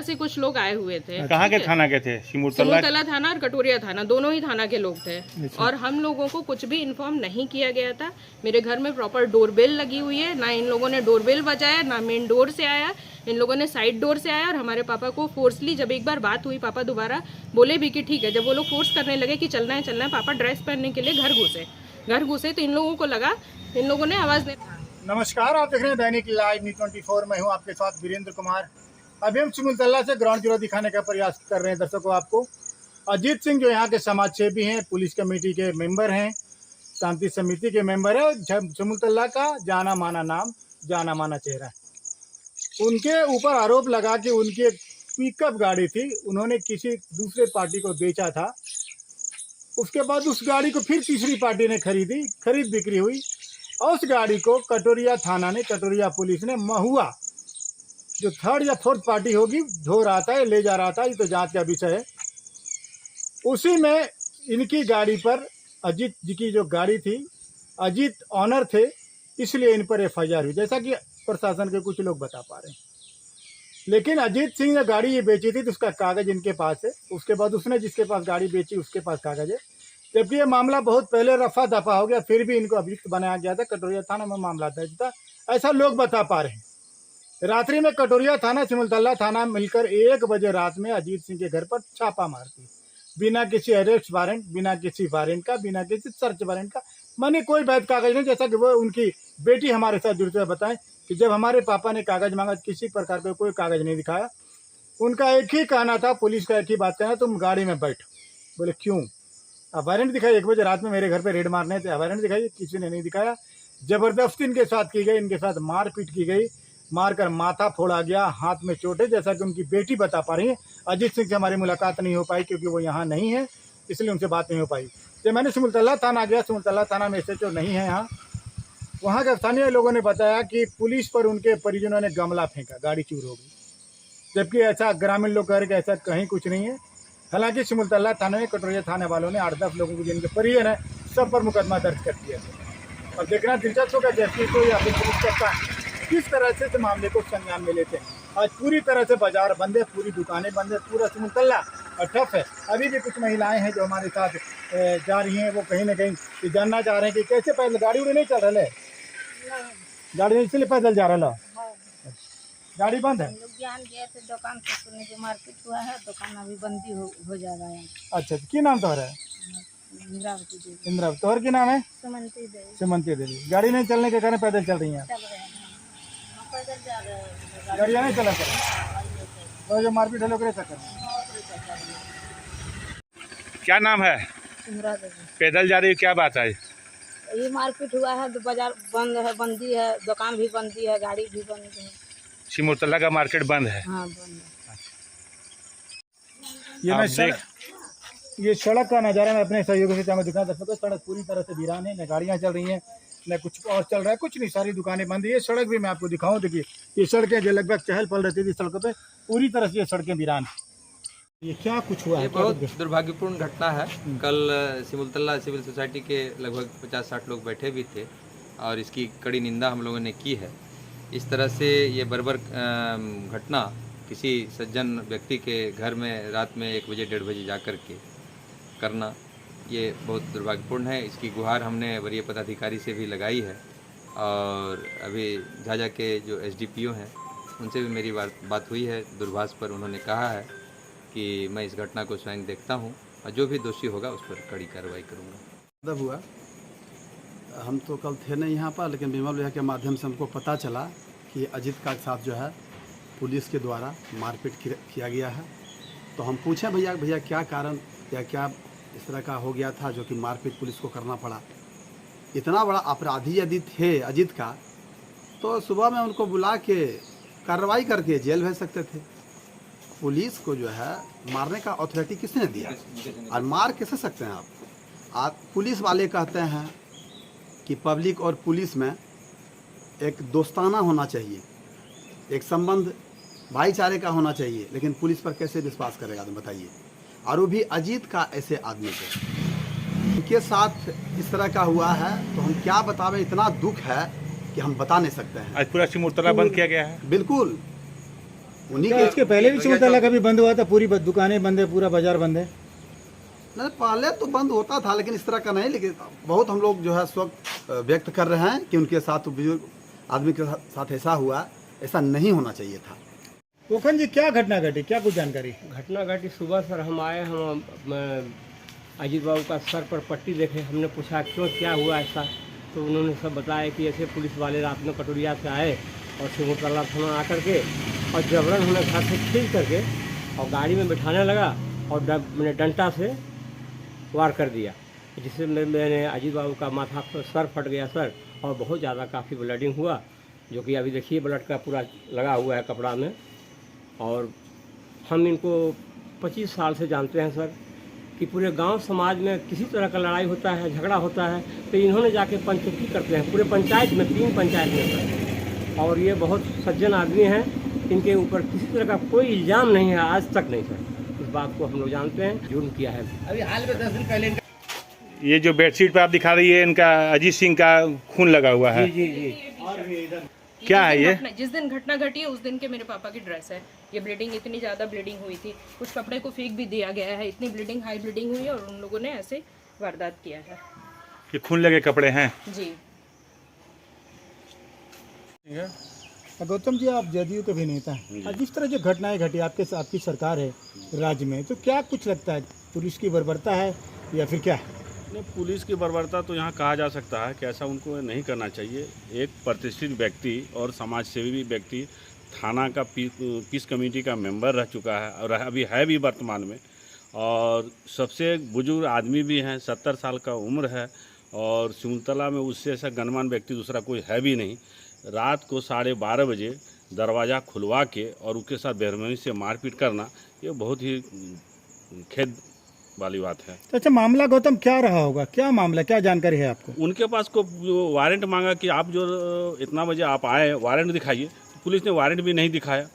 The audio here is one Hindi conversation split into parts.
से कुछ लोग आए हुए थे। कहाँ के थाना के थे? सिमुलतला थाना और कटोरिया थाना, दोनों ही थाना के लोग थे। और हम लोगों को कुछ भी इन्फॉर्म नहीं किया गया था। मेरे घर में प्रॉपर डोरबेल लगी हुई है, ना इन लोगों ने डोरबेल बजाया, ना मेन डोर से आया, इन लोगों ने साइड डोर से आया। और हमारे पापा को फोर्सली, जब एक बार बात हुई, पापा दोबारा बोले भी कि ठीक है, जब वो लोग फोर्स करने लगे कि चलना है, पापा ड्रेस पहनने के लिए घर घुसे तो इन लोगों को लगा, इन लोगों ने आवाज दे। नमस्कार, आप देख रहे हैं दैनिक लाइव न्यूज़ 24। मैं हूं आपके साथ वीरेंद्र कुमार। अभी हम सिमुलतला से ग्राउंड जीरो दिखाने का प्रयास कर रहे हैं दर्शकों आपको। अजीत सिंह जो यहाँ के समाज सेवी हैं, पुलिस कमेटी के मेंबर हैं, शांति समिति के मेंबर है, सिमुलतला का जाना माना नाम, जाना माना चेहरा। उनके ऊपर आरोप लगा कि उनकी एक पिकअप गाड़ी थी, उन्होंने किसी दूसरे पार्टी को बेचा था। उसके बाद उस गाड़ी को फिर तीसरी पार्टी ने खरीद बिक्री हुई और उस गाड़ी को कटोरिया थाना ने, कटोरिया पुलिस ने महुआ, जो थर्ड या फोर्थ पार्टी होगी, धो रहा था, ले जा रहा था, ये तो जांच का विषय है। उसी में इनकी गाड़ी पर, अजीत जी की जो गाड़ी थी, अजीत ऑनर थे, इसलिए इन पर FIR हुई, जैसा कि प्रशासन के कुछ लोग बता पा रहे हैं। लेकिन अजीत सिंह ने गाड़ी ये बेची थी तो उसका कागज इनके पास है। उसके बाद उसने जिसके पास गाड़ी बेची उसके पास कागज है। जबकि ये मामला बहुत पहले रफा दफा हो गया, फिर भी इनको अभियुक्त बनाया गया था, कटोरिया थाना में मामला दर्ज था, ऐसा लोग बता पा रहे हैं। रात्रि में कटोरिया थाना, सिमुलतला थाना मिलकर 1 बजे रात में अजीत सिंह के घर पर छापा मारती, बिना किसी अरेस्ट वारंट, बिना किसी वारंट का, बिना किसी सर्च वारंट का, माने कोई वैध कागज नहीं। जैसा कि वो उनकी बेटी हमारे साथ जुड़ते हुए बताएं कि जब हमारे पापा ने कागज मांगा, किसी प्रकार का कोई कागज नहीं दिखाया। उनका एक ही कहना था, पुलिस का एक ही बात कहना, तुम गाड़ी में बैठो। बोले क्यों? अब वारंट दिखाई, 1 बजे रात में मेरे घर पे रेड मारने थे, वारंट दिखाई, किसी ने नहीं दिखाया। जबरदस्ती इनके साथ की गई, इनके साथ मारपीट की गई, मारकर माथा फोड़ा गया, हाथ में चोट है, जैसा कि उनकी बेटी बता पा रही है। अजीत सिंह से हमारी मुलाकात नहीं हो पाई क्योंकि वो यहाँ नहीं है, इसलिए उनसे बात नहीं हो पाई। जब मैंने सिमुलतला थाना गया, सिमुलतला थाना में SHO नहीं है यहाँ। वहाँ के स्थानीय लोगों ने बताया कि पुलिस पर उनके परिजनों ने गमला फेंका, गाड़ी चूर हो गई, जबकि ऐसा ग्रामीण लोग कह रहे कि ऐसा कहीं कुछ नहीं है। हालांकि सिमुलतला थाने में कटोरिया थाने वालों ने 8-10 लोगों को, जिनके परिजन है, सब पर मुकदमा दर्ज कर दिया है। और देखना दिलचस्प होगा जैसे को या फिर पुलिस करता है किस तरह से इस मामले को संज्ञान में लेते हैं। आज पूरी तरह से बाजार बंद है, पूरी दुकानें बंद है, पूरा सिमुलतला ठप है। अभी भी कुछ महिलाएं हैं जो हमारे साथ जा रही हैं, वो कहीं ना कहीं जानना चाह रहे हैं कि कैसे पैदल, गाड़ी उड़ी नहीं चल रहा है, गाड़ी नहीं, इसलिए पैदल जा रहा है, गाड़ी बंद है। लोग जान गए थे दुकान से, सुनने जो मार्केट हुआ है, दुकान अभी बंदी हो जा रहा है। अच्छा, की नाम तोहर है? इंद्रावती देवी। इंद्रावती, तोहर की नाम है? सुमंती देवी। सुमंती देवी। गाड़ी नहीं चलने के कारण पैदल चल रही हैं? चल रहे हैं, हम पैदल जा रहे हैं। गाड़ियाँ नहीं चला सर, तो जो मारपीट है लोग चक्कर। क्या नाम है? इंदिरा देवी। पैदल जा रही है, क्या बात है? ये मार्केट हुआ है, बाजार बंद है, बंदी है, दुकान भी बंदी है, गाड़ी भी बंद है। सिमुलतला का मार्केट बंद है। हाँ, बंद है। ये सड़क का नज़ारा मैं अपने सहयोगी से मैं दिखा सकता हूँ। सड़क पूरी तरह से वीरान है, न गाड़ियाँ चल रही हैं, न कुछ और चल रहा है, कुछ नहीं, सारी दुकानें बंद है। ये सड़क भी मैं आपको दिखाऊं, देखिए ये सड़कें जो लगभग चहल पहल रहती थी सड़कों पे, पूरी तरह से ये सड़कें वीरान है। ये क्या कुछ हुआ है? ये बहुत दुर्भाग्यपूर्ण घटना है। कल सिमुलतला सिविल सोसाइटी के लगभग 50-60 लोग बैठे भी थे और इसकी कड़ी निंदा हम लोगों ने की है। इस तरह से ये बर्बर घटना किसी सज्जन व्यक्ति के घर में रात में 1 बजे 1:30 बजे जा कर के करना, ये बहुत दुर्भाग्यपूर्ण है। इसकी गुहार हमने वरीय पदाधिकारी से भी लगाई है और अभी झाझा के जो SDPO हैं उनसे भी मेरी बात हुई है। दूरभाष पर उन्होंने कहा है कि मैं इस घटना को स्वयं देखता हूं और जो भी दोषी होगा उस पर कड़ी कार्रवाई करूंगा। तब हुआ, हम तो कल थे नहीं यहाँ पर, लेकिन विमल भैया के माध्यम से हमको पता चला कि अजीत का साथ जो है पुलिस के द्वारा मारपीट किया गया है। तो हम पूछे भैया क्या कारण या क्या इस तरह का हो गया था जो कि मारपीट पुलिस को करना पड़ा। इतना बड़ा अपराधी यदि थे अजीत का, तो सुबह में उनको बुला के कार्रवाई करके जेल भेज सकते थे। पुलिस को जो है मारने का अथॉरिटी किसने दिया और मार कैसे सकते हैं आप? पुलिस वाले कहते हैं कि पब्लिक और पुलिस में एक दोस्ताना होना चाहिए, एक संबंध भाईचारे का होना चाहिए, लेकिन पुलिस पर कैसे विश्वास करेगा, तुम बताइए। और वो भी अजीत का ऐसे आदमी को उनके साथ इस तरह का हुआ है, तो हम क्या बतावें, इतना दुख है कि हम बता नहीं सकते हैं। आज पूरा सिमुलतला बंद किया गया है। बिल्कुल, उन्हीं क्या इसके पहले भी सिमुलतला कभी बंद हुआ था? पूरी दुकानें बंद है, पूरा बाजार बंद है। नहीं, पहले तो बंद होता था लेकिन इस तरह का नहीं। लेकिन बहुत हम लोग जो है शोक व्यक्त कर रहे हैं कि उनके साथ बुजुर्ग आदमी के साथ ऐसा हुआ, ऐसा नहीं होना चाहिए था। पोखन जी, क्या घटना घटी, क्या कुछ जानकारी? घटना घटी सुबह सर, हम आए, हम अजीत बाबू का सर पर पट्टी देखे। हमने पूछा क्यों, क्या हुआ ऐसा, तो उन्होंने सब बताया कि ऐसे पुलिस वाले रात में कटोरिया से आए और सिमुलतला थाना आकर के और जबरन हमें घर से खींच करके और गाड़ी में बिठाने लगा और मैंने डंटा से वार कर दिया, जिससे मैंने अजीत बाबू का माथा पर सर फट गया सर, और बहुत ज़्यादा काफ़ी ब्लडिंग हुआ, जो कि अभी देखिए ब्लड का पूरा लगा हुआ है कपड़ा में। और हम इनको 25 साल से जानते हैं सर, कि पूरे गांव समाज में किसी तरह का लड़ाई होता है, झगड़ा होता है, तो इन्होंने जाके पंचायती करते हैं पूरे पंचायत में, 3 पंचायत में सर। और ये बहुत सज्जन आदमी हैं, इनके ऊपर किसी तरह का कोई इल्ज़ाम नहीं है, आज तक नहीं सर। इस बात को हम लोग जानते हैं, जुर्म किया है। अभी हाल में 10 दिन पहले ये जो बेडशीट पे आप दिखा रही है, इनका अजीत सिंह का खून लगा हुआ है। जी जी जी। क्या है ये? जिस दिन घटना घटी है उस दिन के मेरे पापा की ड्रेस है। ये ब्लीडिंग, इतनी ज़्यादा ब्लीडिंग हुई थी, कुछ कपड़े को फेंक भी दिया गया है, इतनी ब्लीडिंग, हाई ब्लीडिंग हुई है, और उन लोगों ने ऐसे वारदात किया है। ये खून लगे कपड़े हैं? जी। गौतम जी, आप जदयू के भी नेता हैं, और जिस तरह जो घटनाएं घटी, आपकी सरकार है राज्य में, तो क्या कुछ लगता है, पुलिस की बर्बरता है या फिर क्या? नहीं, पुलिस की बर्बरता तो यहाँ कहा जा सकता है कि ऐसा उनको नहीं करना चाहिए। एक प्रतिष्ठित व्यक्ति और समाज सेवी व्यक्ति थाना का पीस कमेटी का मेंबर रह चुका है और अभी है भी वर्तमान में, और सबसे बुजुर्ग आदमी भी हैं, 70 साल का उम्र है, और सिमुलतला में उससे ऐसा गणमान्य व्यक्ति दूसरा कोई है भी नहीं। रात को 12:30 बजे दरवाज़ा खुलवा के और उसके साथ बेरहमी से मारपीट करना, ये बहुत ही खेद वाली बात है। तो अच्छा, मामला गौतम क्या रहा होगा, क्या मामला, क्या जानकारी है आपको? उनके पास को जो वारंट मांगा कि आप जो इतना बजे आप आए वारंट दिखाइए, पुलिस ने वारंट भी नहीं दिखाया।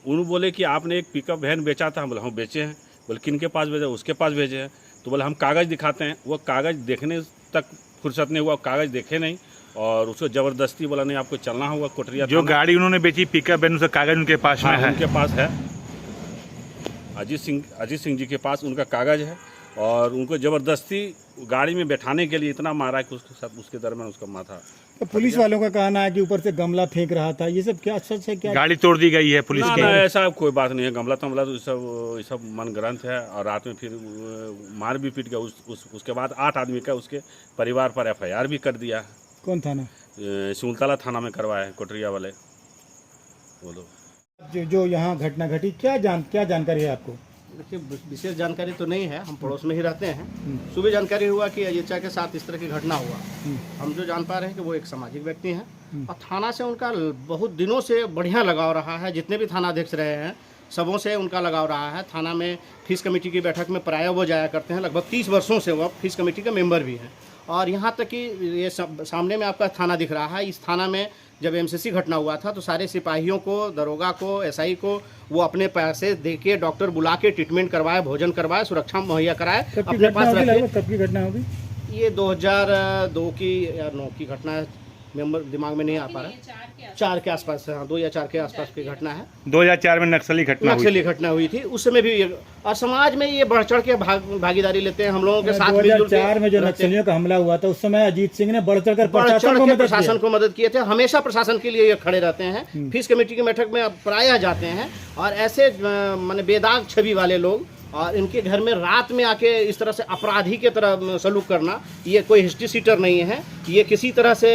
उन्होंने बोले कि आपने एक पिकअप वैन बेचा था। हम बोले हम बेचे हैं। बोले किन के पास भेजा? उसके पास भेजे हैं। तो बोले हम कागज़ दिखाते हैं। वो कागज़ देखने तक फुर्सत नहीं हुआ, कागज़ देखे नहीं, और उसको ज़बरदस्ती बोला नहीं आपको चलना होगा कोटरिया। जो गाड़ी उन्होंने बेची पिकअप वैन, उसका कागज़ उनके पास में है? उनके पास है, अजीत सिंह जी के पास उनका कागज़ है, और उनको ज़बरदस्ती गाड़ी में बैठाने के लिए इतना मारा कि उसके साथ उसके दरमियान उसका माथा। तो पुलिस वालों का कहना है कि ऊपर से गमला फेंक रहा था, ये सब क्या सच है क्या? गाड़ी तोड़ दी गई है पुलिस ना, की? ना, ऐसा कोई बात नहीं है। गमला तमला तो ये सब मन ग्रंथ है। और रात में फिर मार भी पीट गया। उसके बाद 8 आदमी का उसके परिवार पर FIR भी कर दिया। कौन थाना? सिमुलतला थाना में करवाया है, कोटरिया वाले। बोलो जो यहाँ घटना घटी, क्या जानकारी है आपको? देखिए, विशेष जानकारी तो नहीं है, हम पड़ोस में ही रहते हैं। सुबह जानकारी हुआ कि अजीचा के साथ इस तरह की घटना हुआ। हम जो जान पा रहे हैं कि वो एक सामाजिक व्यक्ति हैं, और थाना से उनका बहुत दिनों से बढ़िया लगाव रहा है। जितने भी थाना अध्यक्ष रहे हैं, सबों से उनका लगाव रहा है। थाना में फीस कमेटी की बैठक में प्रायः वो जाया करते हैं। लगभग 30 वर्षों से वो फीस कमेटी के मेंबर भी हैं। और यहाँ तक कि ये सामने में आपका थाना दिख रहा है। इस थाना में जब MCC घटना हुआ था तो सारे सिपाहियों को, दरोगा को, SI को वो अपने पैसे दे के डॉक्टर बुला के ट्रीटमेंट करवाए, भोजन करवाए, सुरक्षा मुहैया कराए, अपने पास रखे। कब की घटना होगी? ये 2002 की या 9 की घटना है, मेंबर दिमाग में नहीं आ पा रहा। 4 के आसपास, हाँ 2 या 4 के आसपास की घटना है। 2004 में नक्सली घटना हुई थी। उस समय भी और समाज में ये बढ़ चढ़ के भागीदारी लेते हैं हम लोगों के साथ। 2004 में जो नक्सलियों का हमला हुआ था, उस समय अजीत सिंह ने बढ़ चढ़ कर प्रशासन को मदद किए थे। हमेशा प्रशासन के लिए ये खड़े रहते हैं। फीस कमेटी की बैठक में प्रायः जाते हैं। और ऐसे माने बेदाग छवि वाले लोग, और इनके घर में रात में आके इस तरह से अपराधी के तरह सलूक करना, ये कोई हिस्ट्री सीटर नहीं है। ये किसी तरह से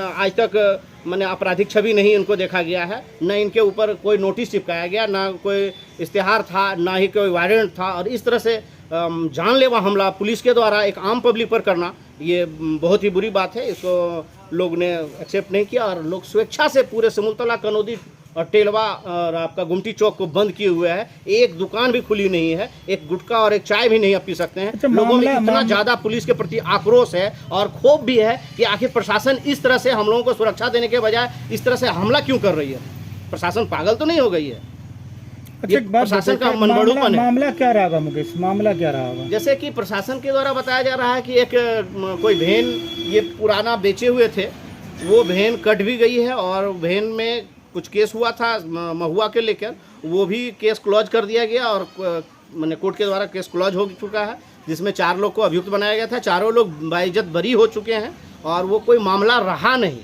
आज तक मैंने आपराधिक छवि नहीं इनको देखा गया है। न इनके ऊपर कोई नोटिस चिपकाया गया, ना कोई इश्तिहार था, ना ही कोई वारंट था। और इस तरह से जानलेवा हमला पुलिस के द्वारा एक आम पब्लिक पर करना, ये बहुत ही बुरी बात है। इसको लोग ने एक्सेप्ट नहीं किया, और लोग स्वेच्छा से पूरे सिमुलतला, कनौदी और टेलवा और आपका गुमटी चौक को बंद किए हुए है। एक दुकान भी खुली नहीं है, एक गुटखा और एक चाय भी नहीं आप पी सकते हैं। अच्छा, लोगों में इतना ज़्यादा पुलिस के प्रति आक्रोश है और क्षोभ भी है कि आखिर प्रशासन इस तरह से हम लोगों को सुरक्षा देने के बजाय इस तरह से हमला क्यों कर रही है। प्रशासन पागल तो नहीं हो गई है? प्रशासन का मनबड़ूपन है। मामला क्या रहा मुकेश, मामला क्या रहा? जैसे कि प्रशासन के द्वारा बताया जा रहा है कि एक कोई वैन ये पुराना बेचे हुए थे, वो वैन कट भी गई है, और वैन में कुछ केस हुआ था महुआ के लेकर, वो भी केस क्लोज कर दिया गया और मैंने कोर्ट के द्वारा केस क्लोज हो चुका है, जिसमें 4 लोग को अभियुक्त बनाया गया था। चारों लोग बाइज्जत बरी हो चुके हैं और वो कोई मामला रहा नहीं।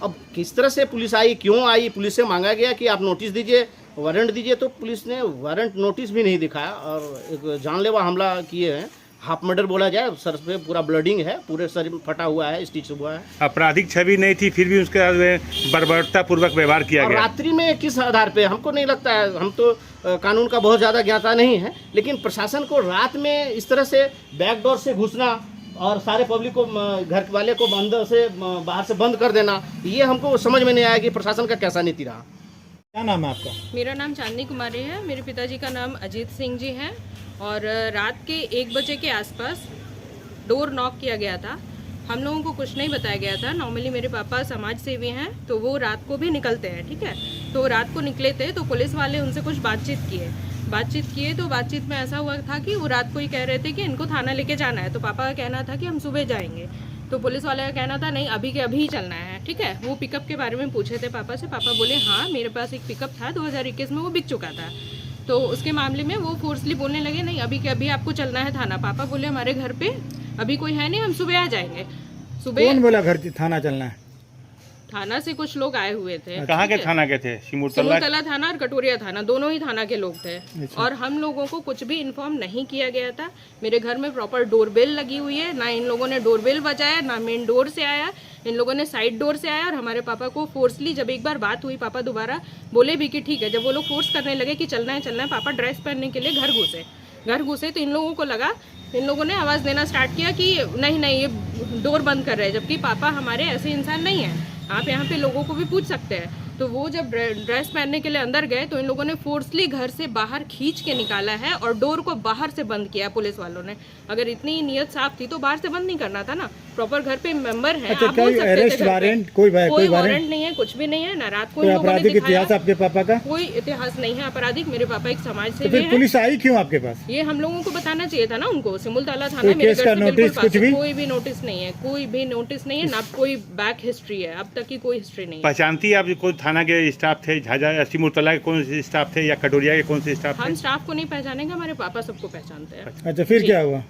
अब किस तरह से पुलिस आई, क्यों आई, पुलिस से मांगा गया कि आप नोटिस दीजिए, वारंट दीजिए, तो पुलिस ने वारंट नोटिस भी नहीं दिखाया और एक जानलेवा हमला किए हैं। हाफ मर्डर बोला जाए, सर पे पूरा ब्लडिंग है, पूरे शरीर फटा हुआ है, स्टिच हुआ है। आपराधिक छवि नहीं थी, फिर भी उसके बर्बरता पूर्वक व्यवहार किया और गया। रात्रि में किस आधार पे, हमको नहीं लगता है, हम तो कानून का बहुत ज़्यादा ज्ञाता नहीं है, लेकिन प्रशासन को रात में इस तरह से बैकडोर से घुसना और सारे पब्लिक को, घर वाले को अंदर से बाहर से बंद कर देना, ये हमको समझ में नहीं आया कि प्रशासन का कैसा नीति रहा। क्या नाम है आपका? मेरा नाम चांदनी कुमारी है। मेरे पिताजी का नाम अजीत सिंह जी है। और रात के 1 बजे के आसपास डोर नॉक किया गया था। हम लोगों को कुछ नहीं बताया गया था। नॉर्मली मेरे पापा समाज सेवी हैं, तो वो रात को भी निकलते हैं, ठीक है। तो रात को निकले थे, तो पुलिस वाले उनसे कुछ बातचीत किए तो बातचीत में ऐसा हुआ था कि वो रात को ही कह रहे थे कि इनको थाना लेके जाना है। तो पापा का कहना था कि हम सुबह जाएंगे। तो पुलिस वाले का कहना था नहीं, अभी के अभी ही चलना है, ठीक है। वो पिकअप के बारे में पूछे थे पापा से। पापा बोले हाँ, मेरे पास एक पिकअप था 2021 में, वो बिक चुका था। तो उसके मामले में वो फोर्सली बोलने लगे नहीं, अभी के अभी आपको चलना है थाना। पापा बोले हमारे घर पे अभी कोई है नहीं, हम सुबह आ जाएंगे। सुबह कौन बोला घर थाना चलना है? थाना से कुछ लोग आए हुए थे। कहाँ के थाना के थे? सिमुलतला थाना और कटोरिया थाना, दोनों ही थाना के लोग थे। और हम लोगों को कुछ भी इन्फॉर्म नहीं किया गया था। मेरे घर में प्रॉपर डोरबेल लगी हुई है, ना इन लोगों ने डोरबेल बजाया, ना मेन डोर से आया, इन लोगों ने साइड डोर से आया। और हमारे पापा को फोर्सली, जब एक बार बात हुई, पापा दोबारा बोले भी कि ठीक है, जब वो लोग फोर्स करने लगे कि चलना है, पापा ड्रेस पहनने के लिए घर घुसे तो इन लोगों को लगा, इन लोगों ने आवाज़ देना स्टार्ट किया कि नहीं ये डोर बंद कर रहे हैं, जबकि पापा हमारे ऐसे इंसान नहीं हैं। आप यहाँ पे लोगों को भी पूछ सकते हैं। तो वो जब ड्रेस पहनने के लिए अंदर गए तो इन लोगों ने फोर्सली घर से बाहर खींच के निकाला है और डोर को बाहर से बंद किया पुलिस वालों ने। अगर इतनी नीयत साफ थी तो बाहर से बंद नहीं करना था ना। प्रॉपर घर पे मेंबर है, अच्छा, आप बोल सकते थे। अरेस्ट वारंट कोई वारंट नहीं है, कुछ भी नहीं है ना। रात को इन लोगों ने आपराधिक दिखाया, इतिहास आपके पापा का? कोई इतिहास नहीं है आपराधिक। मेरे पापा एक समाज तो सेवी फिर है। पुलिस आई क्यों आपके पास? ये हम लोगों को बताना चाहिए था ना उनको। सिमुलतला थाना कोई मेरे केस घर का से नोटिस बिल्कुल कुछ पास है। भी? कोई भी नोटिस नहीं है, कोई भी नोटिस नहीं है, ना कोई बैक हिस्ट्री है, अब तक की कोई हिस्ट्री नहीं है। पहचानती है आप कोई थाना के स्टाफ थे? झाझा सिमुलतला के कौन से स्टाफ थे या कटोरिया के कौन से स्टाफ थे? हम स्टाफ को नहीं पहचानेंगे, हमारे पापा सबको पहचानते हैं। अच्छा, फिर क्या हुआ?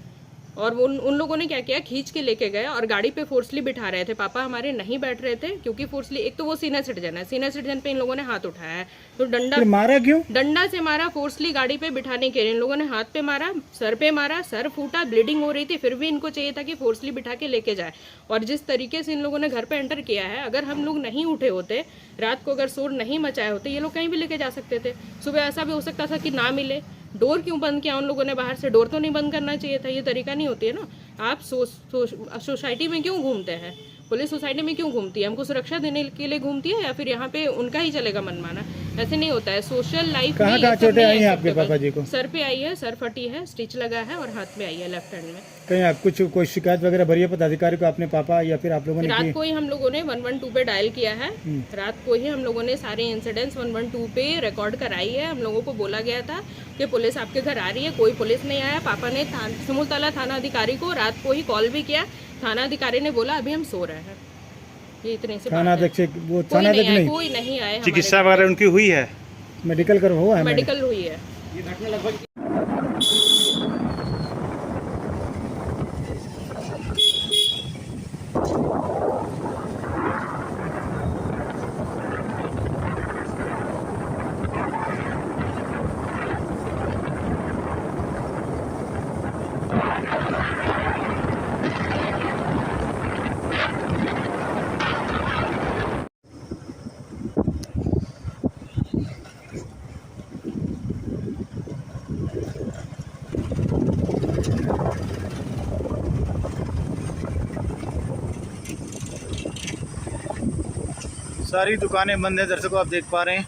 और उन लोगों ने क्या किया, खींच के लेके गए और गाड़ी पे फोर्सली बिठा रहे थे। पापा हमारे नहीं बैठ रहे थे क्योंकि फोर्सली, एक तो वो सीनियर सिटीजन है, सीनियर सिटीजन पे इन लोगों ने हाथ उठाया है। तो फिर मारा क्यों? डंडा से मारा, फोर्सली गाड़ी पे बिठाने के लिए। इन लोगों ने हाथ पे मारा, सर पे मारा, सर फूटा, ब्लीडिंग हो रही थी, फिर भी इनको चाहिए था कि फोर्सली बिठा के लेके जाए। और जिस तरीके से इन लोगों ने घर पे एंटर किया है, अगर हम लोग नहीं उठे होते, रात को अगर शोर नहीं मचाए होते, ये लोग कहीं भी लेके जा सकते थे। सुबह ऐसा भी हो सकता था कि ना मिले। डोर क्यों बंद किया उन लोगों ने? बाहर से डोर तो नहीं बंद करना चाहिए था, ये तरीका नहीं होती है ना। आप सोसाइटी में क्यों घूमते हैं? पुलिस सोसाइटी में क्यों घूमती है? हमको सुरक्षा देने के लिए घूमती है या फिर यहाँ पे उनका ही चलेगा मनमाना? ऐसे नहीं होता है सोशल लाइफ में। कहाँ चोटें आई हैं आपके पापा जी को? सर पे आई है, सर फटी है, स्टिच लगा है और हाथ में आई है, लेफ्ट हैंड में। कहीं आप कोई शिकायत वगैरह भरी है पदाधिकारी को अपने पापा या फिर आप लोगों ने? रात को ही हम लोगों ने 112 पे डायल किया है। रात को ही हम लोगों ने सारे इंसिडेंट्स 112 पे रिकॉर्ड कराई है। हम लोगों को बोला गया था कि पुलिस आपके घर आ रही है, कोई पुलिस नहीं आया। पापा ने सिमुलतला थाना अधिकारी को रात को ही कॉल भी किया। थाना अधिकारी ने बोला अभी हम सो रहे हैं। ये इतने से थाना अध्यक्ष वो थाना अध्यक्ष नहीं, कोई नहीं आया। चिकित्सा वगैरह उनकी हुई है? मेडिकल कर हुआ है? मेडिकल हुई है। ये घटना लगभग सारी दुकानें बंद हैं दर्शकों, आप देख पा रहे हैं।